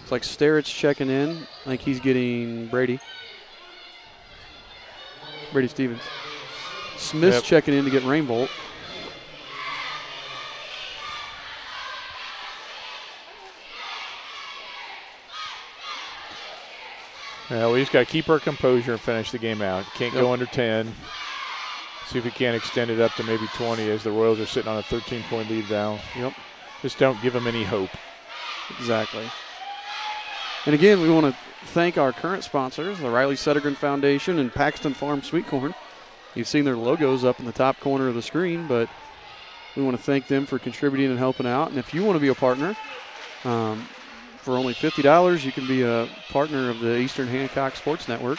It's like Starrett's checking in. I think he's getting Brady Stevens. Smith's checking in to get Rainbolt. Yeah, we just got to keep our composure and finish the game out. Can't go under 10. See if we can't extend it up to maybe 20 as the Royals are sitting on a 13-point lead now. Yep. Just don't give them any hope. Exactly. And again, we want to thank our current sponsors, the Riley Settergren Foundation and Paxton Farm Sweet Corn. You've seen their logos up in the top corner of the screen, but we want to thank them for contributing and helping out. And if you want to be a partner, for only $50, you can be a partner of the Eastern Hancock Sports Network.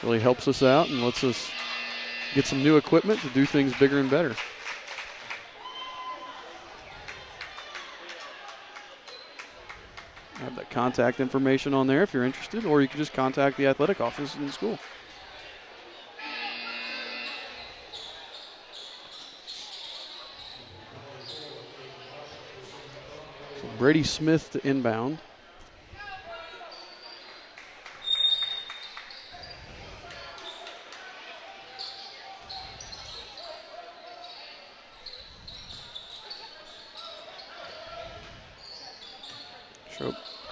Really helps us out and lets us get some new equipment to do things bigger and better. I have that contact information on there if you're interested, or you can just contact the athletic office in the school. So Brady Smith to inbound.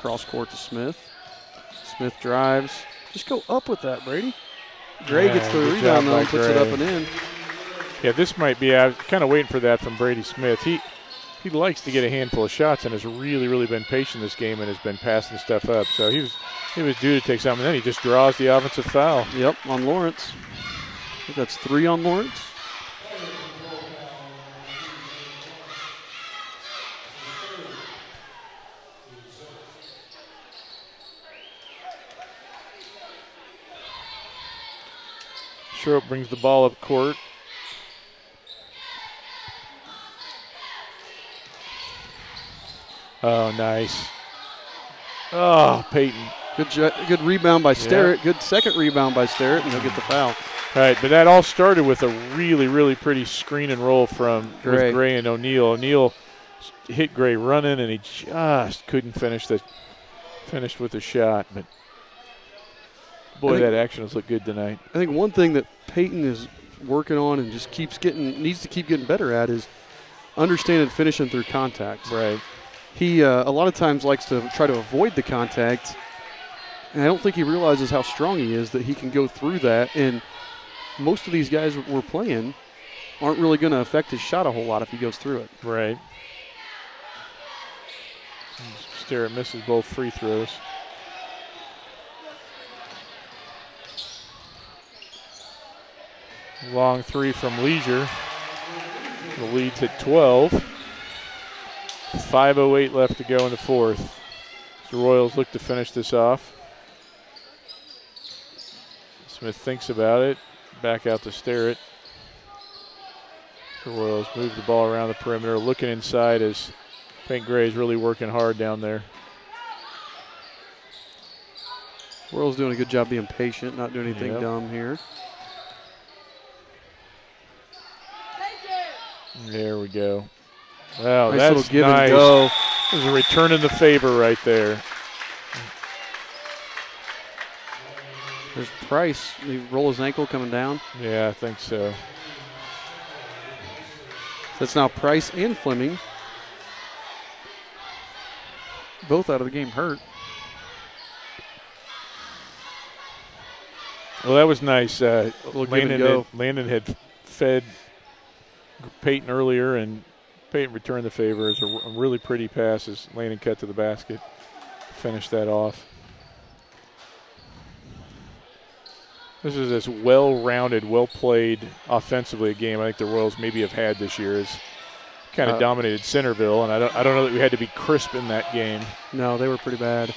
Cross court to Smith. Smith drives. Just go up with that, Brady. Gray gets the rebound though and puts it up and in. Yeah, this might be, I was kind of waiting for that from Brady Smith. He likes to get a handful of shots and has really been patient this game and has been passing stuff up. So he was due to take something, and then he just draws the offensive foul. Yep, on Lawrence. I think that's 3 on Lawrence. Strope brings the ball up court. Oh, nice. Oh, Peyton. Good rebound by Starrett. Good second rebound by Starrett, and he'll get the foul. Right, but that all started with a really pretty screen and roll from Gray and O'Neal. O'Neal hit Gray running, and he just couldn't finish with the shot. But boy, that action has looked good tonight. I think one thing that Peyton is working on and just needs to keep getting better at is understanding finishing through contact. Right. He a lot of times likes to try to avoid the contact, and I don't think he realizes how strong he is that he can go through that. And most of these guys we're playing aren't really going to affect his shot a whole lot if he goes through it. Right. Sterrett misses both free throws. Long three from Leisure. The lead's at 12. 5:08 left to go in the fourth. The Royals look to finish this off. Smith thinks about it. Back out to Sterrett. The Royals move the ball around the perimeter, looking inside as Pink Gray's really working hard down there. Royals doing a good job being patient, not doing anything dumb here. There we go. Wow, nice that's little give nice. And go. There's a return in the favor right there. There's Price. Did he roll his ankle coming down? Yeah, I think so. That's now Price and Fleming. Both out of the game hurt. Well, that was nice. Landon had fed Peyton earlier, and Peyton returned the favor. It was a really pretty pass as Landon cut to the basket. Finished that off. This is as well-rounded, well-played offensively a game I think the Royals maybe have had this year. Is kind of dominated Centerville, and I don't know that we had to be crisp in that game. No, they were pretty bad.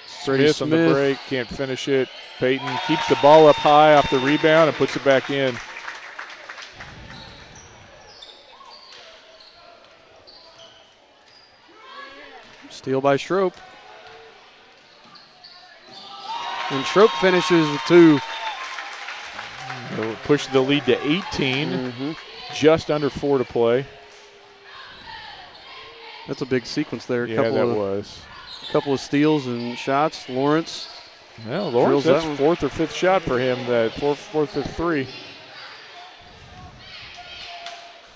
Smith on the break, can't finish it. Peyton keeps the ball up high off the rebound and puts it back in. Steal by Schroep. And Schroep finishes the two. Push the lead to 18. Just under 4 to play. That's a big sequence there. Yeah, that was. A couple of steals and shots. Lawrence. Well, Lawrence, that's fourth or fifth shot for him. That fourth, fifth three.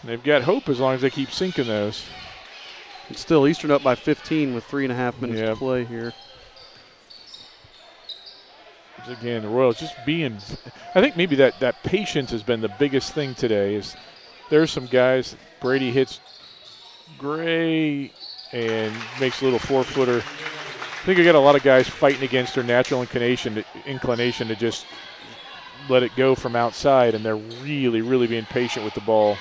They've got hope as long as they keep sinking those. And still, Eastern up by 15 with 3.5 minutes to play here. Again, the Royals just being – I think maybe that patience has been the biggest thing today. Is there's some guys, Brady hits Gray and makes a little 4-footer. I think I got a lot of guys fighting against their natural inclination to just let it go from outside, and they're really, really being patient with the ball.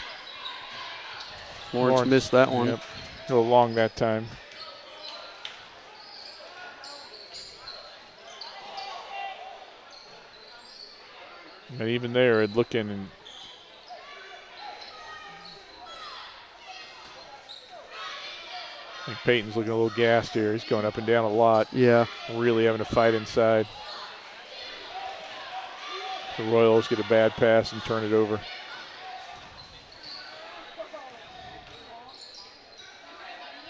Lawrence missed that one. Yep. A little long that time. And even there, looking and I think Peyton's looking a little gassed here. He's going up and down a lot. Yeah. Really having to fight inside. The Royals get a bad pass and turn it over.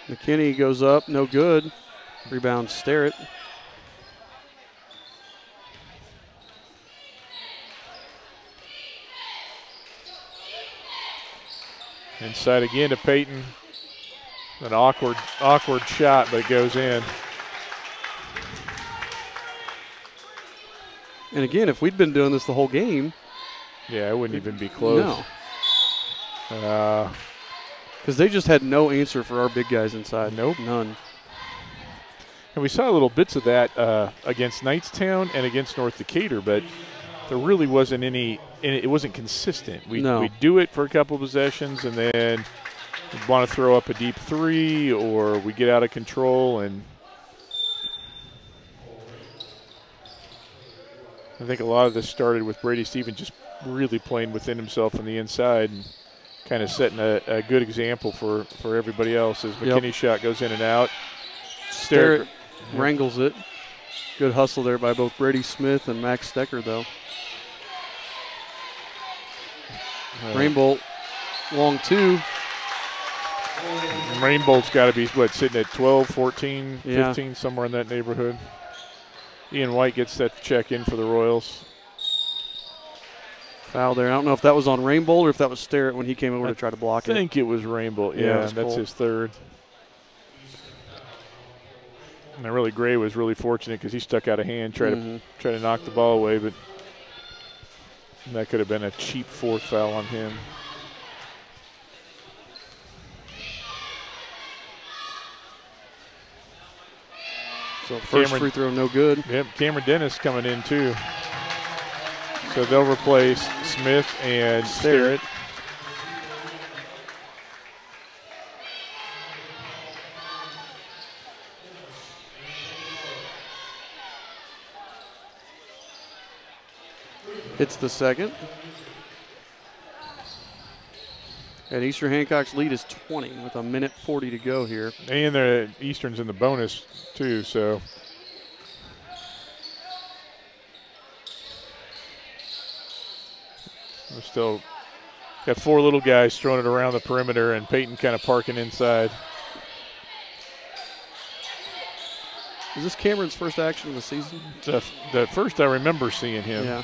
McKinney goes up, no good. Rebound Sterrett. Inside again to Peyton. An awkward shot, but it goes in. And again, if we'd been doing this the whole game. Yeah, it wouldn't even be close. No. Because they just had no answer for our big guys inside. Nope. None. And we saw little bits of that against Knightstown and against North Decatur, but there really wasn't any, and it wasn't consistent. We do it for a couple of possessions, and then we want to throw up a deep three, or we get out of control. And I think a lot of this started with Brady Stevens just really playing within himself on the inside and kind of setting a good example for everybody else as McKinney's shot goes in and out. Sterrett wrangles it. Good hustle there by both Brady Smith and Max Stecker, though. Rainbolt, long two. Rainbolt's got to be, sitting at 12, 14, 15, somewhere in that neighborhood. Ian White gets that check in for the Royals. Foul there. I don't know if that was on Rainbow or if that was Sterrett when he came over to try to block it. I think it was Rainbow. Yeah, that's his third. And really, Gray was really fortunate because he stuck out a hand, try to knock the ball away, but that could have been a cheap fourth foul on him. So first free throw, no good. Yep, Cameron Dennis coming in too. So they'll replace Smith and Sterrett. It's the second. And Eastern Hancock's lead is 20 with a minute 40 to go here. And the Eastern's in the bonus too, so. We're still got four little guys throwing it around the perimeter and Peyton kind of parking inside. Is this Cameron's first action of the season? The first I remember seeing him. Yeah.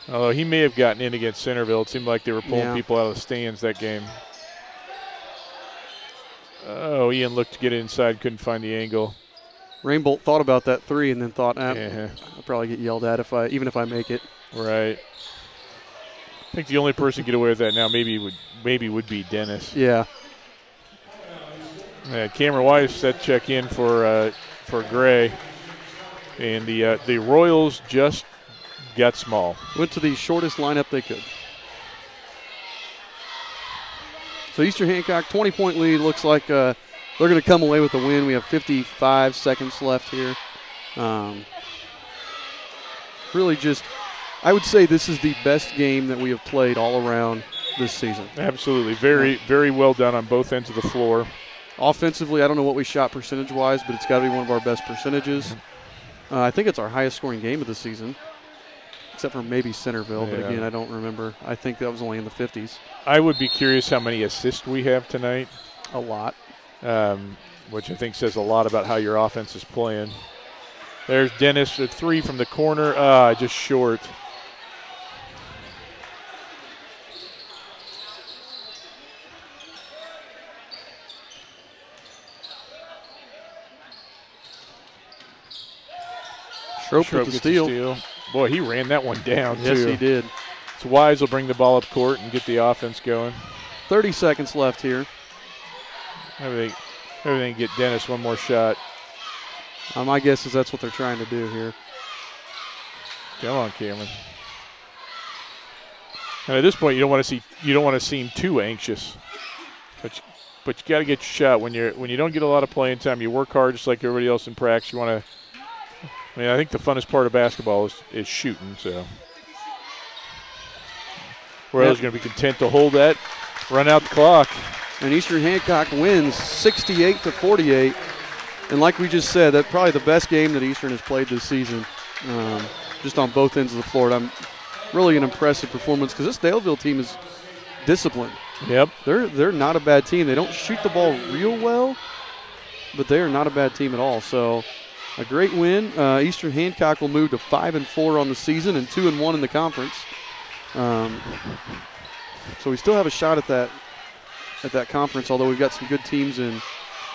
Although he may have gotten in against Centerville. It seemed like they were pulling people out of the stands that game. Oh, Ian looked to get inside, couldn't find the angle. Rainbolt thought about that three and then thought, I'll probably get yelled at even if I make it. Right. I think the only person to get away with that now maybe would be Dennis. Yeah. Cameron Weiss set check in for Gray, and the Royals just got small. Went to the shortest lineup they could. So Eastern Hancock, 20-point lead. Looks like they're going to come away with a win. We have 55 seconds left here. Really just, I would say this is the best game that we have played all around this season. Absolutely. Very, very well done on both ends of the floor. Offensively, I don't know what we shot percentage-wise, but it's got to be one of our best percentages. I think it's our highest-scoring game of the season, except for maybe Centerville. But, again, I don't remember. I think that was only in the 50s. I would be curious how many assists we have tonight. A lot. Which I think says a lot about how your offense is playing. There's Dennis, a three from the corner. Just short. Schroep with the steal. Boy, he ran that one down, too. Yes, he did. So Wise will bring the ball up court and get the offense going. 30 seconds left here. Everything get Dennis one more shot. My guess is that's what they're trying to do here. Come on, Cameron. And at this point, you don't want to seem too anxious. But you got to get your shot when you don't get a lot of playing time. You work hard just like everybody else in practice. You want to. I think the funnest part of basketball is shooting. So Royals going to be content to hold that, run out the clock. And Eastern Hancock wins 68-48. And like we just said, that's probably the best game that Eastern has played this season, just on both ends of the floor. And really an impressive performance because this Daleville team is disciplined. Yep. They're not a bad team. They don't shoot the ball real well, but they are not a bad team at all. So a great win. Eastern Hancock will move to 5-4 on the season and 2-1 in the conference. So we still have a shot at that conference, although we've got some good teams in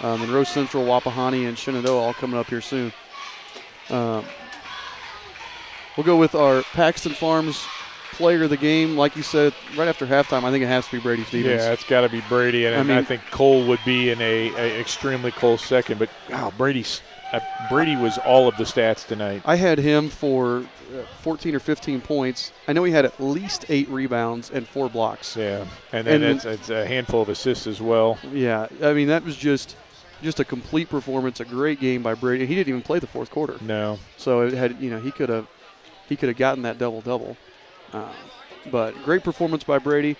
Monroe Central, Wapahani, and Shenandoah all coming up here soon. We'll go with our Paxton Farms player of the game. Like you said, right after halftime, I think it has to be Brady Stevens. Yeah, it's got to be Brady, and I think Cole would be in a extremely close second. But, wow, Brady was all of the stats tonight. I had him for 14 or 15 points. I know he had at least 8 rebounds and 4 blocks. Yeah, and then it's a handful of assists as well. Yeah, that was just a complete performance, a great game by Brady. He didn't even play the fourth quarter. No. So it had, he could have gotten that double-double. But great performance by Brady.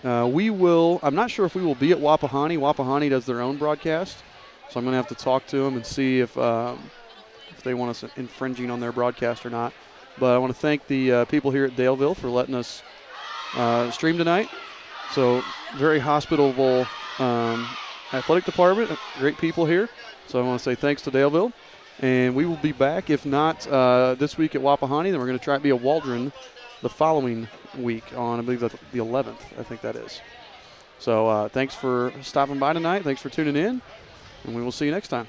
I'm not sure if we will be at Wapahani. Wapahani does their own broadcast, so I'm going to have to talk to them and see if they want us infringing on their broadcast or not. But I want to thank the people here at Daleville for letting us stream tonight. So very hospitable athletic department, great people here. So I want to say thanks to Daleville. And we will be back, if not this week at Wapahani, then we're going to try to be at Waldron the following week on, I believe that's the 11th, I think that is. So thanks for stopping by tonight. Thanks for tuning in, and we will see you next time.